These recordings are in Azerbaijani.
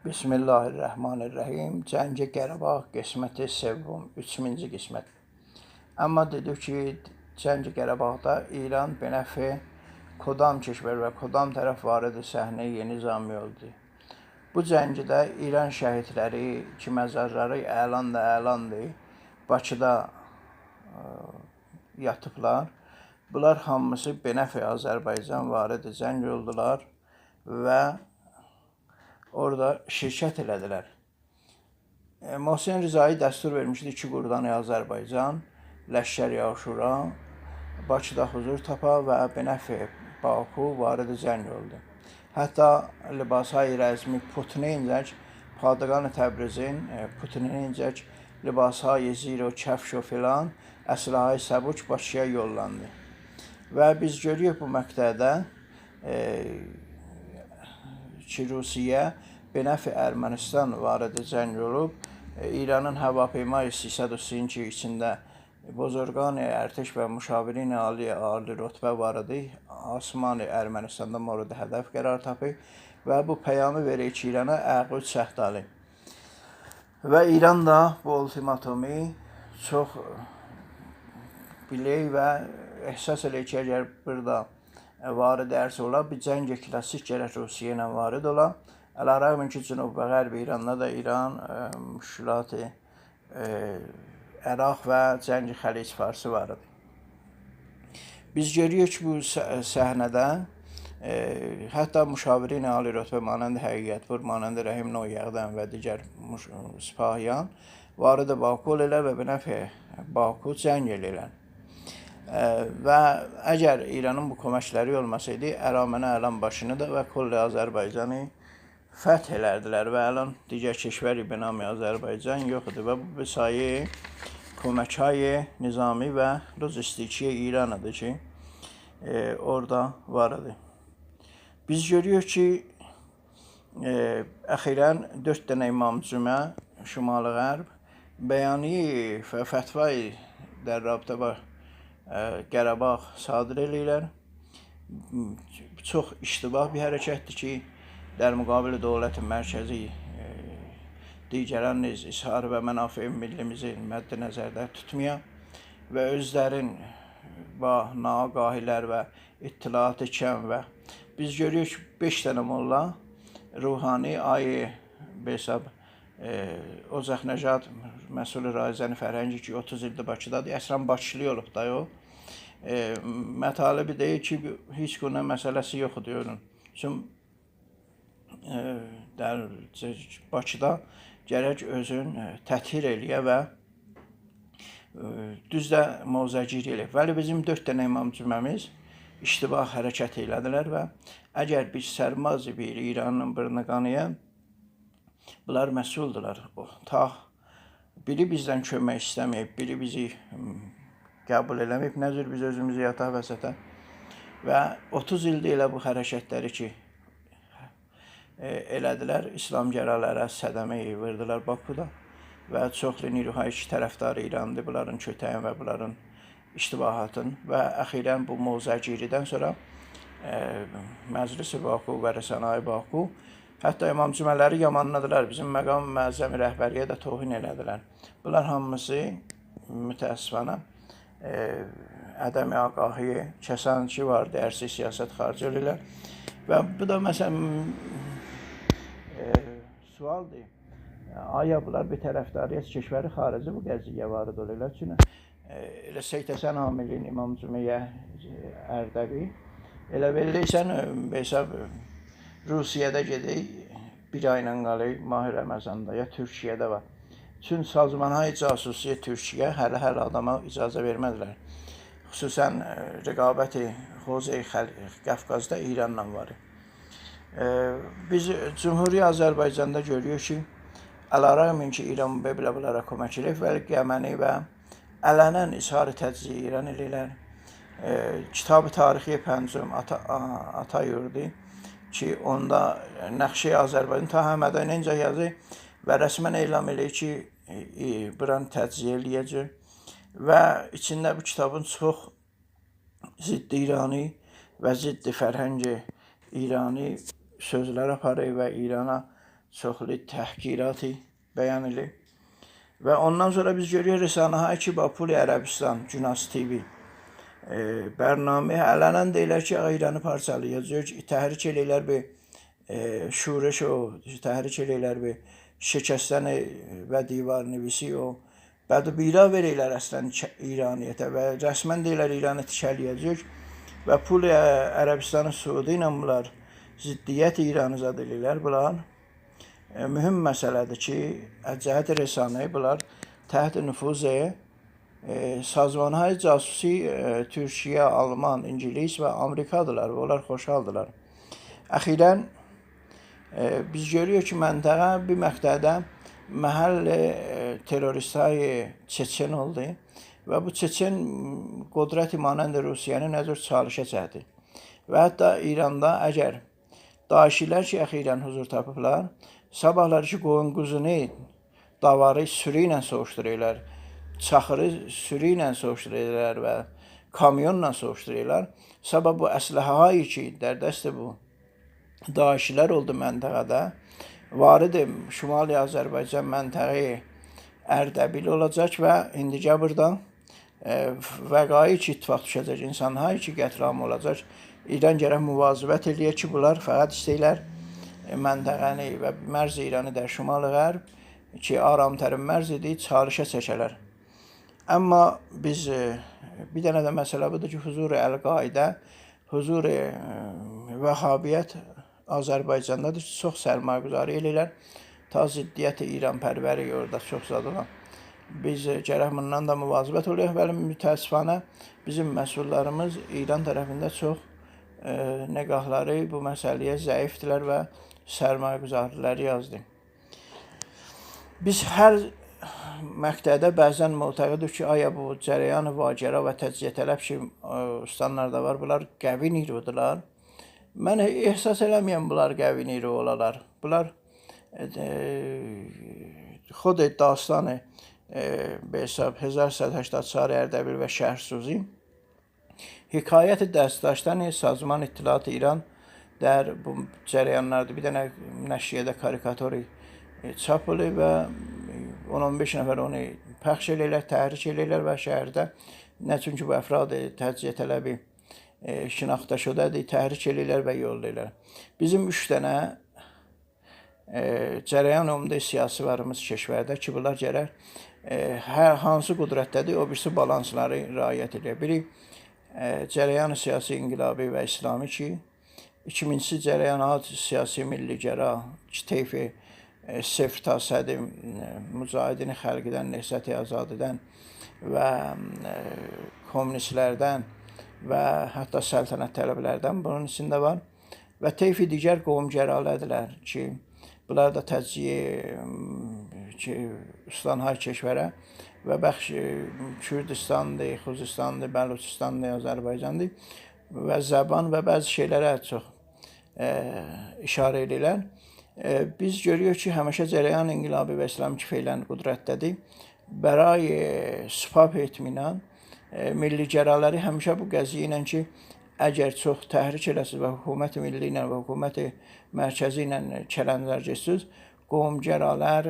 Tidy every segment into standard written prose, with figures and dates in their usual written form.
Bismillahirrahmanirrahim. Cəngi Qarabağ qisməti sevum 3-cü qismət. Amma dedik ki, Cəngi Qarabağda İran benəfi Kodam keşvər və Kodam tərəf varidi səhnəyə yeni zami oldu. Bu cəngidə İran şəhidləri ki, məzarları əlandır. Bakıda yatıblar. Bunlar hamısı benəfi Azərbaycan varidi cəng oldular və orada şirkət elədilər. Mohsen Rizai dəstur vermişdi ki, Qurdani Azərbaycan, Ləşkəri Aşura, Bakıda huzur tapa və benəfi Baku varidi cəng oldu. Hətta libas-ı rəzmi Putinincək, Padığan Təbrizin Putinincək libas-ı ziro kəfş filan əslah-ı səbuç Bakıya yollandı. Və biz görüyoruz bu məqtədə ki, Rusiya benəfi Ermənistan varidi cəng olub. İranın hava peyma İS-232 içində Bozorqani, Ərteş və Müşavirin ali rütbə varidi Osmanlı Ermənistanda mövcud hədəf qərar tapıb və bu peyamı verir ki, İrana əqd səhdali. Və İran da bu ultimatomu çox bilir və ehsas edir ki, əgər burada varid ərz ola, bir cəng klasik gərək Rusiya ilə varid ola. Ələ-rəğmin ki, Cənub və Qərb İranda da İran müşkilat-ı Əraq və cəng Xəlic Farsı vardı. Biz görüyoruz ki, bu səhnədə hətta müşavirin ali rütbə manəndə Həqiqətpur, manəndə Rəhim Noyəğdən və digər Sipahiyan varidi Baku elə və benəfi Baku cəng eləyən. Və əgər İranın bu köməkləri olmasaydı, Əramənə əlan başını da və Kulli Azərbaycanı fəth elərdilər və əlan digər keşvəri benami Azərbaycan yoxdur və bu sayı köməkayı nizami və lojistiki İranıdır ki, orada vardı. Biz görüyoruz ki, əxirən 4 dənə İmam Cümə Şimalı Qərb bəyani və fətvayı در رابطه با Qarabağ sadir eləyirlər. Çox iştibah bir hərəkətdir ki, در مقابل دولت مرکزی digərən ishar və mənafi millimizi mədd nəzərdə tutmaya və özlərin naqahilər və ittilatı kəm və biz görüyoruz ki, 5 dənə molla ruhani ayı hesab Ocaq Nəcad məsul Razəni Fərhəngi ki 30 ildir Bakıdadır. Əslən Bakılı olub da o. Mətalibi deyir ki, heç günə məsələsi yoxdur onun. Çünki Bakıda gərək özün təthir eləyə və düzdə mövzəgiri eləyək. Vəli bizim 4 dənə İmam Cüməmiz iştibah hərəkət elədilər və əgər biz sərmaz bir İranın birini qanıya, bunlar məsuldurlar. Biri bizdən kömək istəməyib, biri bizi qəbul eləməyib, nəzir biz özümüzü yataq vəsətə və 30 ildir elə bu hərəkətləri ki, elədilər, İslamgərələrə sədəməyi verdilər Bakuda və çoxlu niruhay iki tərəfdarı İrandır, bunların kötəyin və bunların iştibahatın və əxirən bu mövzəgiridən sonra Məclisi Baku və Rəsənai Baku hətta İmam Cümələri yamanladılar, bizim məqam məzəmi rəhbərliyə də tohin elədilər. Bunlar hamısı mütəəssifənə ədəmi ağahı kəsən ki var, dərsi siyasət xarcı eləyirlər və bu da məsələn sualdır. Aya bunlar bir tərəfdariyyət keşvəri xarici bu qəziyyə varid olurlar ki, elə Seyid Həsən Amilin İmam Cüməyə Ərdəbi elə verilirsən, hesab Rusiyada gedək, bir ayla qalır Mah Rəməzanda ya Türkiyədə var. Çünki sazmanhay casusiyə Türkiyə hələ adama icazə vermədilər. Xüsusən rəqabəti Xozey Qafqazda İranla var. Biz Cumhuri Azərbaycanda görüyoruz ki, ələ-rəğmin ki, İran belə bunlara kömək edir və qəməni və ələnən ishar-ı təcziyə İran eləyirlər. Kitab-ı Tarixi Pəncüm ata yurdu ki, onda Nəqşi Azərbaycan ta Həmədən incə yazır və rəsmən elan eləyir ki, buranı təcziyə eləyəcək və içində bu kitabın çox ziddi İrani və ziddi fərhəngi İrani sözlər aparır və İrana çoxlu təhqiratı bəyan edir. Və ondan sonra biz görüyoruz Rəsanəhay ki, Pul Ərəbistan, Günas TV bərnamə ələnən deyilər ki, İranı parçalayacaq, təhrik eləyirlər bir şurش o, təhrik eləyirlər bir şikəstən və divar nivisi o. Bədbira verirlər əslən İraniyyətə və rəsmən deyirlər İranı tikələyəcək və Pul Ərəbistanı Suudi ilə bunlar ziddiyyət İranı zad edirlər. Bunlar mühüm məsələdir ki, cəhət rəsanəyi bunlar təhت nüfuz sazmanهای casusi Türkiyə, Alman, İngilis və Amerikadırlar və onlar xoşaldılar. Əxirən biz görüyoruz ki, məntəqə bir məqtədə məhəll teröristləri Çeçen oldu və bu Çeçen qudrət imanəndə Rusiyanı nəzər çalışa çəkdi. Və hətta İranda əgər daişilər ki, əxirən huzur tapıblar, sabahları ki, qoyun quzunu, davarı sürü ilə soğuşduruyorlar, çaxırı sürü ilə soğuşduruyorlar və kamyonla soğuşduruyorlar. Sabah bu əsləhəyi ki, dərdəstdir bu daişilər oldu məntəqədə, varidir Şimali Azərbaycan məntəqəyi Ərdəbil olacaq və indicə buradan vəqai ki, ittifaq düşəcək, insanlar ki, qətlam olacaq. İran gərək müvazibət eləyir ki, bunlar fəqət istəyirlər məntəqəni və mərz İranı da Şimal Qərb ki, aramtərin mərzidir, çalışa çəkələr. Amma biz bir dənə də məsələ budur ki, huzur Əl-Qaidə, huzur Vəhabiyyət Azərbaycandadır ki, çox sərmayəgüzarı eləyirlər. Ta ziddiyyəti İran pərvəri orada çox zad olan. Biz gərək bundan da müvazibət oluyor. Bəli, mütəəssifanə bizim məsullarımız İran tərəfində çox nəqahları bu məsələyə zəifdirlər və sərmayəgüzarları yazdı. Biz hər məqtədə bəzən mütəqqidik ki, aya bu cərəyan vacəra və təciyə tələb ki, ustanlarda var, bunlar qəvi nirudurlar. Mən ehsas eləməyəm bunlar qəvi niru olalar. Bunlar xod dastanı به حساب 1184 اردبیل و شهرسوزی حکایت دست داشتن سازمان اطلاعات ایران در جریانlarda bir dənə nəşriyyədə karikaturi çap olur və 10-15 nəfər onu pəxş eləyirlər, təhrik eləyirlər və şəhərdə nə çünki bu əfrad təcziyə tələbi şinaxta şudadır, təhrik eləyirlər və yollayırlar. Bizim 3 dənə cərəyan umumda siyasi varımız keşvərdə ki, bunlar gərək hər hansı qudrətdədir, o birisi balansları riayət edir. Biri cərəyan siyasi inqilabi və İslami ki, ikincisi cərəyanat siyasi milli gəra ki, teyfi 0 ta 100 mücahidini xəlqidən, nəhsəti azadidən və komünistlərdən və hətta səltənət tələblərdən bunun içində var. Və teyfi digər qovum gəralədirlər ki, bunlar da təcziyə ustanhay keşvərə və bəxş Kürdistandır, Xuzistandır, Bəluçistandır, Azərbaycandır və zəban və bəzi şeylərə çox işarə edirlər. Biz görüyoruz ki, həmişə cərəyan inqilabi və İslami kifeylən qudrətdədir. Bəray sipab etminən milli gəraləri həmişə bu qəziyyə ilə ki, əgər çox təhrik eləsiniz və hökumət milli ilə və hökumət mərkəzi ilə kələndərcəsiz, qovum gəralər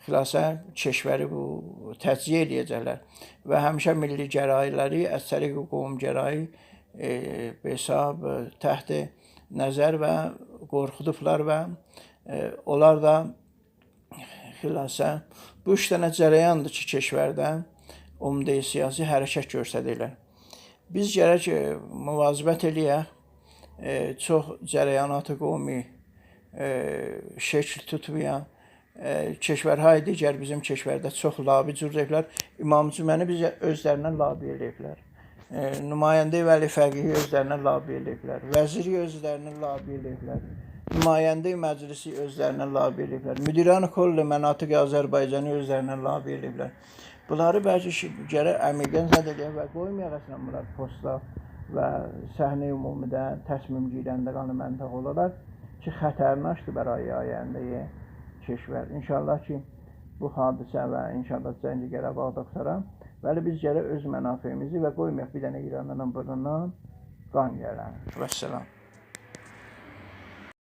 xilasə keşvəri bu təcziyə eləyəcəklər və həmişə milli gərayləri, əsəri qovum gərayı hesab təhت nəzər və qorxudublar və onlar da xilasə bu 3 dənə cərəyandır ki, keşvərdə umumda siyasi hərəkət göstərirlər. Biz gərək müvazibət eləyək, çox cərəyanat qovmi şəkil tutmayan, keşvərhay digər bizim keşvərdə çox labi cürdəklər, İmam Cüməni bizə özlərindən labi eləyiblər. Nümayəndə Vəli Fəqihi özlərindən labi eləyiblər. Vəziri özlərindən labi eləyiblər. Nümayəndə Məclisi özlərindən labi eləyiblər. Müdiran-ı Kolli Mənatiq Azərbaycanı özlərindən labi eləyiblər. Bunları bəlkə gərək əmiqdən zəd edək və qoymayaq əslən bunlar posta və səhnə ümumidə təsmim girəndə qanı məntəq olarlar ki, xətərnaşdır bəray ayəndəyə keşvər. İnşallah ki, bu hadisə və inşallah cəngi gərək bağda qutara. Bəli, biz gərək öz mənafeyimizi və qoymayaq bir dənə İrandan burnundan qan gələn. Vəssalam.